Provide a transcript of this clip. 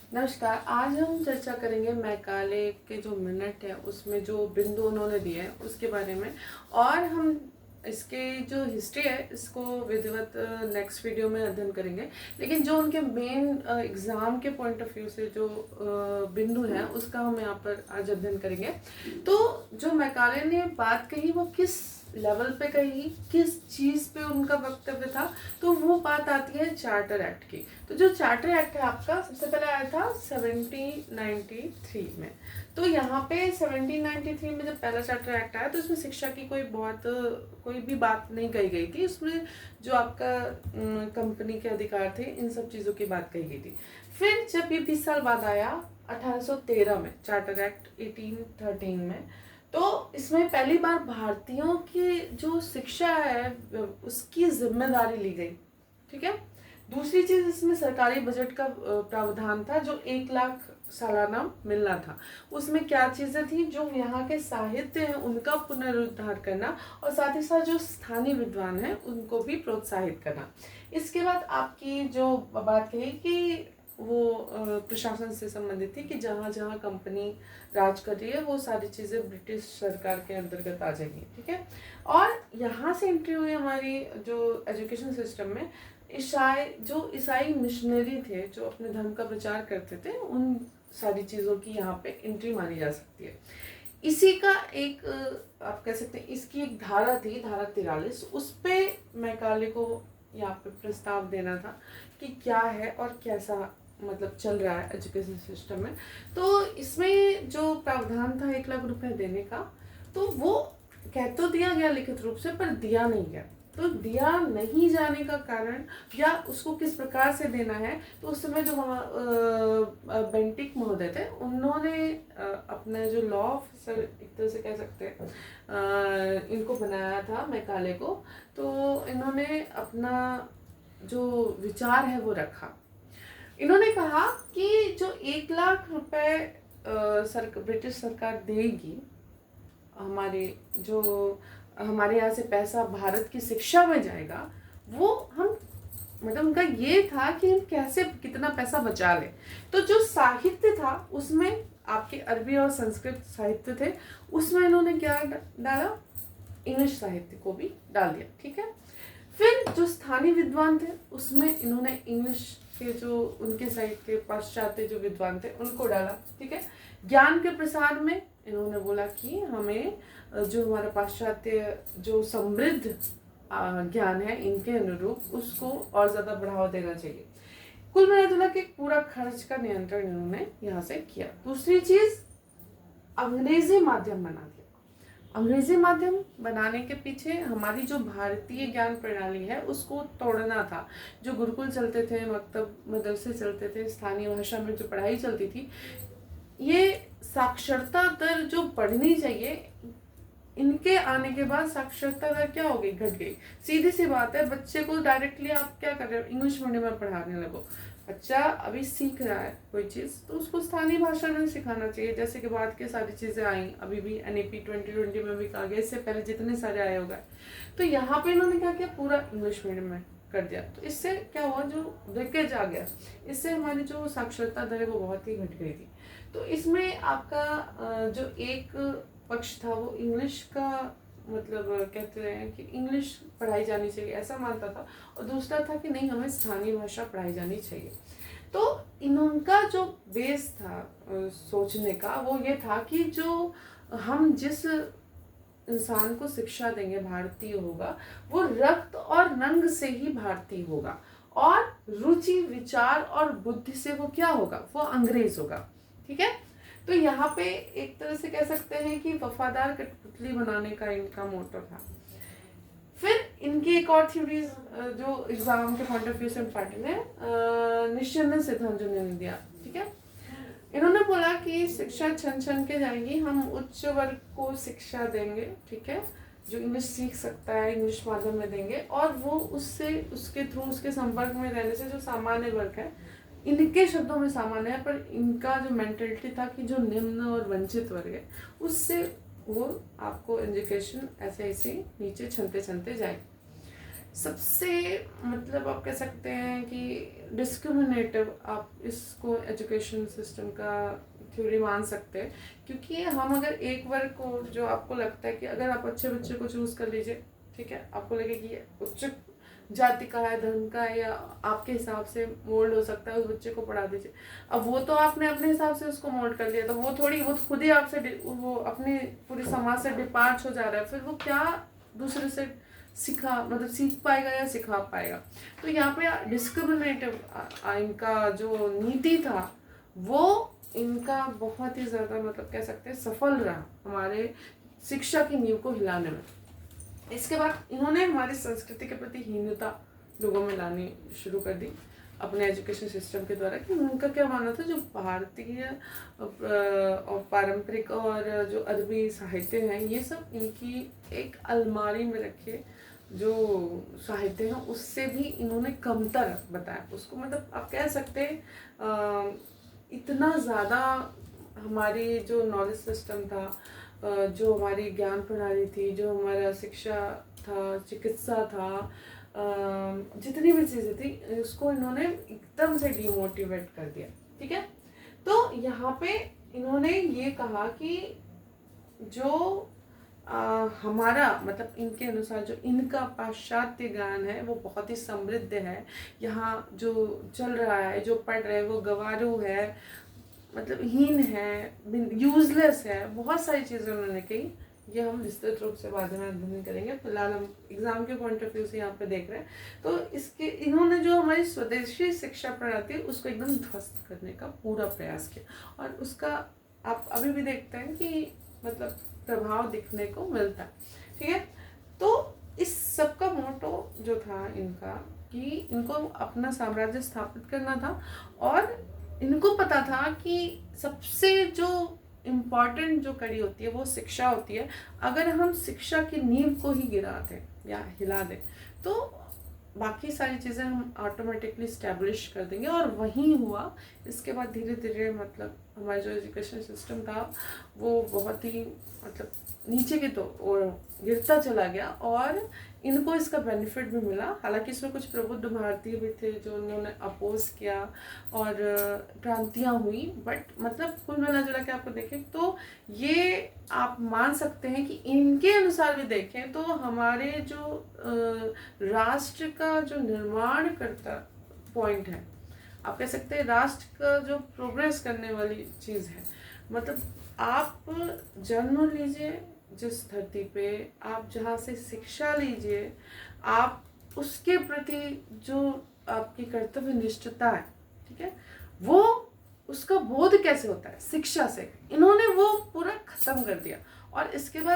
नमस्कार। आज हम चर्चा करेंगे मैकाले के जो मिनट है उसमें जो बिंदु उन्होंने दिए हैं उसके बारे में, और हम इसके जो हिस्ट्री है इसको विधिवत नेक्स्ट वीडियो में अध्ययन करेंगे। लेकिन जो उनके मेन एग्जाम के पॉइंट ऑफ व्यू से जो बिंदु है उसका हम यहाँ पर आज अध्ययन करेंगे। तो जो मैकाले ने बात कही वो किस लेवल पे कही, किस चीज़ पे उनका वक्तव्य था, तो वो बात आती है चार्टर एक्ट की। तो जो चार्टर एक्ट है आपका सबसे पहले आया था 1793 में। तो यहाँ पे 1793 में जब पहला चार्टर एक्ट आया तो इसमें शिक्षा की कोई भी बात नहीं कही गई थी। उसमें जो आपका कंपनी के अधिकार थे इन सब चीज़ों की बात कही गई थी। फिर जब ये 20 साल बाद आया 1813 में चार्टर एक्ट 1813 में, तो इसमें पहली बार भारतीयों की जो शिक्षा है उसकी जिम्मेदारी ली गई। ठीक है। दूसरी चीज इसमें सरकारी बजट का प्रावधान था जो 1 लाख सालाना मिलना था। उसमें क्या चीजें थी, जो यहाँ के साहित्य है उनका पुनरुद्धार करना और साथ ही साथ जो स्थानीय विद्वान है उनको भी प्रोत्साहित करना। इसके बाद आपकी जो बात कही कि वो प्रशासन से संबंधित थी कि जहाँ जहाँ कंपनी राज कर रही है वो सारी चीज़ें ब्रिटिश सरकार के अंतर्गत आ जाएंगी। ठीक है। और यहाँ से एंट्री हुई हमारी जो एजुकेशन सिस्टम में ईसाई मिशनरी थे जो अपने धर्म का प्रचार करते थे, उन सारी चीज़ों की यहाँ पे एंट्री मानी जा सकती है। इसी का एक आप कह सकते हैं इसकी एक धारा थी, धारा 43, उस पे मैकाले को यहाँ पे प्रस्ताव देना था कि क्या है और कैसा मतलब चल रहा है एजुकेशन सिस्टम में। तो इसमें जो प्रावधान था 1 लाख रुपए देने का, तो वो कह तो दिया गया लिखित रूप से पर दिया नहीं गया। तो दिया नहीं जाने का कारण या उसको किस प्रकार से देना है, तो उस समय जो वहाँ बेंटिक महोदय थे उन्होंने अपना जो लॉ ऑफिसर एक तरह से कह सकते हैं इनको बनाया था मैकाले को। तो इन्होंने अपना जो विचार है वो रखा। इन्होंने कहा कि जो 1 लाख रुपए ब्रिटिश सरकार देगी, हमारे यहाँ से पैसा भारत की शिक्षा में जाएगा, वो हम मतलब उनका ये था कि हम कैसे कितना पैसा बचा लें। तो जो साहित्य था उसमें आपके अरबी और संस्कृत साहित्य थे, उसमें इन्होंने क्या डाला, इंग्लिश साहित्य को भी डाल दिया। ठीक है। फिर जो स्थानीय विद्वान थे उसमें इन्होंने इंग्लिश के जो उनके साइड के पाश्चात्य जो विद्वान थे उनको डाला। ठीक है। ज्ञान के प्रसार में इन्होंने बोला कि हमें जो हमारा पाश्चात्य जो समृद्ध ज्ञान है इनके अनुरूप उसको और ज़्यादा बढ़ावा देना चाहिए। कुल मिला के पूरा खर्च का नियंत्रण इन्होंने यहाँ से किया। दूसरी चीज़, अंग्रेजी माध्यम बना दिया। अंग्रेजी माध्यम बनाने के पीछे हमारी जो भारतीय ज्ञान प्रणाली है उसको तोड़ना था। जो गुरुकुल चलते थे, मकतब मदरसे चलते थे, स्थानीय भाषा में जो पढ़ाई चलती थी, ये साक्षरता दर जो बढ़नी चाहिए, इनके आने के बाद साक्षरता दर क्या हो गई, घट गई। सीधी सी बात है, बच्चे को डायरेक्टली आप क्या कर रहे हो, इंग्लिश मीडियम में पढ़ाने लगो। बच्चा अभी सीख रहा है कोई चीज़ तो उसको स्थानीय भाषा में सिखाना चाहिए। जैसे कि बाद के सारी चीज़ें आई, अभी भी NEP 2020 में भी कहा गया, इससे पहले जितने सारे आए होगा। तो यहाँ पे इन्होंने क्या किया, पूरा इंग्लिश मीडियम में कर दिया। तो इससे क्या हुआ, जो ब्रेकेज आ गया, इससे हमारी जो साक्षरता दर है वो बहुत ही घट गई थी। तो इसमें आपका जो एक पक्ष था वो इंग्लिश का मतलब कहते हैं कि इंग्लिश पढ़ाई जानी चाहिए ऐसा मानता था, और दूसरा था कि नहीं, हमें स्थानीय भाषा पढ़ाई जानी चाहिए। तो इनका जो बेस था सोचने का वो ये था कि जो हम जिस इंसान को शिक्षा देंगे भारतीय होगा, वो रक्त और रंग से ही भारतीय होगा, और रुचि विचार और बुद्धि से वो क्या होगा, वो अंग्रेज होगा। ठीक है। तो यहाँ पे एक तरह से कह सकते हैं कि वफादार कठपुतली बनाने का इनका मोटो था। फिर इनकी एक और थ्योरीज जो एग्जाम के पॉइंट ऑफ व्यू से इम्पोर्टेंट है, निश्चंदन सिद्धांत जो इन्होंने दिया। ठीक है। इन्होंने बोला कि शिक्षा छन छन के जाएगी, हम उच्च वर्ग को शिक्षा देंगे। ठीक है। जो इंग्लिश सीख सकता है इंग्लिश माध्यम में देंगे, और वो उसके थ्रू उसके संपर्क में रहने से जो सामान्य वर्ग है, इनके शब्दों में सामान्य है पर इनका जो मेंटेलिटी था कि जो निम्न और वंचित वर्ग है उससे वो आपको एजुकेशन ऐसे ऐसे नीचे छनते छनते जाए। सबसे मतलब आप कह सकते हैं कि डिस्क्रिमिनेटिव आप इसको एजुकेशन सिस्टम का थ्योरी मान सकते हैं, क्योंकि हम अगर एक वर्ग को, जो आपको लगता है कि अगर आप अच्छे बच्चे को चूज कर लीजिए, ठीक है, आपको लगे कि ये उच्च जाति का है, धर्म का है, या आपके हिसाब से मोल्ड हो सकता है, उस बच्चे को पढ़ा दीजिए। अब वो तो आपने अपने हिसाब से उसको मोल्ड कर लिया, तो वो तो खुद ही आपसे वो अपने पूरी समाज से डिपार्च हो जा रहा है, फिर वो क्या दूसरे से सीख पाएगा या सिखा पाएगा। तो यहाँ पे डिस्क्रिमिनेटिव इनका जो नीति था वो इनका बहुत ही ज़्यादा मतलब कह सकते हैं सफल रहा हमारे शिक्षा की नींव को हिलाने में। इसके बाद इन्होंने हमारी संस्कृति के प्रति हीनता लोगों में लानी शुरू कर दी अपने एजुकेशन सिस्टम के द्वारा, कि उनका क्या मानना था, जो भारतीय और पारंपरिक और जो अरबी साहित्य हैं, ये सब इनकी एक अलमारी में रखे जो साहित्य हैं उससे भी इन्होंने कमतर बताया उसको। मतलब आप कह सकते हैं इतना ज़्यादा हमारी जो नॉलेज सिस्टम था, जो हमारी ज्ञान प्रणाली थी, जो हमारा शिक्षा था, चिकित्सा था, जितनी भी चीज़ें थी, उसको इन्होंने एकदम से डिमोटिवेट कर दिया। ठीक है, तो यहाँ पे इन्होंने ये कहा कि जो हमारा मतलब इनके अनुसार जो इनका पाश्चात्य ज्ञान है वो बहुत ही समृद्ध है, यहाँ जो चल रहा है, जो पढ़ रहे हैं वो गवारू है, मतलब हीन है, यूजलेस है, बहुत सारी चीज़ें उन्होंने कही। ये हम विस्तृत रूप से बाद में अध्ययन करेंगे, फिलहाल हम एग्जाम के पॉइंट ऑफ व्यू से यहाँ पे देख रहे हैं। तो इसके इन्होंने जो हमारी स्वदेशी शिक्षा प्रणाली है उसको एकदम ध्वस्त करने का पूरा प्रयास किया, और उसका आप अभी भी देखते हैं कि मतलब प्रभाव दिखने को मिलता है। ठीक है, तो इस सब का मोटो जो था इनका कि इनको अपना साम्राज्य स्थापित करना था, और इनको पता था कि सबसे जो इम्पॉर्टेंट जो कड़ी होती है वो शिक्षा होती है। अगर हम शिक्षा की नींव को ही गिरा दें या हिला दें तो बाकी सारी चीज़ें हम ऑटोमेटिकली स्टैब्लिश कर देंगे। और वहीं हुआ। इसके बाद धीरे धीरे मतलब हमारा जो एजुकेशन सिस्टम था वो बहुत ही मतलब नीचे की तो और गिरता चला गया, और इनको इसका बेनिफिट भी मिला। हालांकि इसमें कुछ प्रबुद्ध भारतीय भी थे जो उन्होंने अपोज किया और क्रांतियाँ हुई, बट मतलब कुल मिला जुला के आपको देखें तो ये आप मान सकते हैं कि इनके अनुसार भी देखें तो हमारे जो राष्ट्र का जो निर्माण करता पॉइंट है, आप कह सकते हैं राष्ट्र का जो प्रोग्रेस करने वाली चीज़ है। मतलब आप जन्म लीजिए जिस धरती पे, आप जहाँ से शिक्षा लीजिए, आप उसके प्रति जो आपकी कर्तव्य निष्ठता है, ठीक है, वो उसका बोध कैसे होता है शिक्षा से, इन्होंने वो पूरा खत्म कर दिया। और इसके बाद